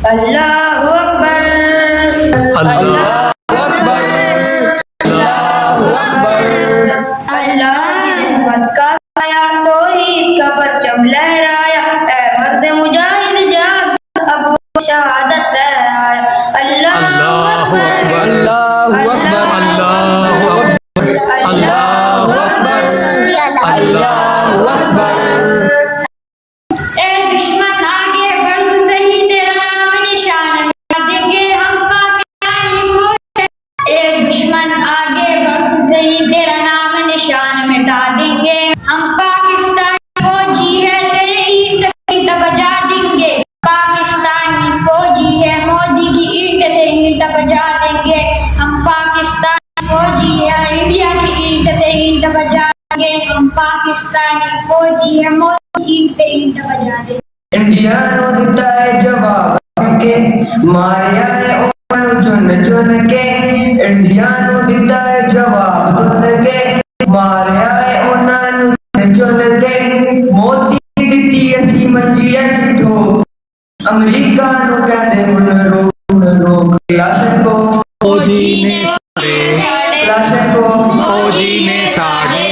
अल्लाहु अकबर, अल्लाहु अकबर, अल्लाहु अकबर। अल्लाह की रहमत का साया, तौहीद का परचम लहराया, ऐ मर्द मुजाहिद जाग, अब वो शहादत लहराया। अल्लाहु अकबर, अल्लाहु अकबर, अल्लाहु अकबर, अल्लाहु अकबर, अल्लाहु अकबर। ए दुश्मन आगे बढ़ तू सही, तेरा नाम निशान मिटा देंगे हम पाकिस्तानी फौज। ए दुश्मन आगे बढ़ तू सही, तेरा नाम निशान मिटा देंगे हम पाकिस्तानी फौजी है, तेरे ईंट से ईंट बजा देंगे। पाकिस्तानी फौजी है, मोदी की ईंट से ईंट बजा देंगे हम। पाकिस्तानी फौजी है, इंडिया की ईंट से ईंट बजा देंगे हम। पाकिस्तानी फौजी है, मोदी की ईंट से ईंट बजा देंगे। इंडिया नो दिता है जवाब के, मारिया है उमर चुन चुन के। इंडिया नो दिता है जवाब चुन के, मारिया है उन्होंने चुन चुन के। मोदी दी असी मंजी असी ठोक, अमेरिका नो कहते हुन रोक। क्लाशनकोव फौजी ने साड़े, क्लाशनकोव फौजी ने साड़े,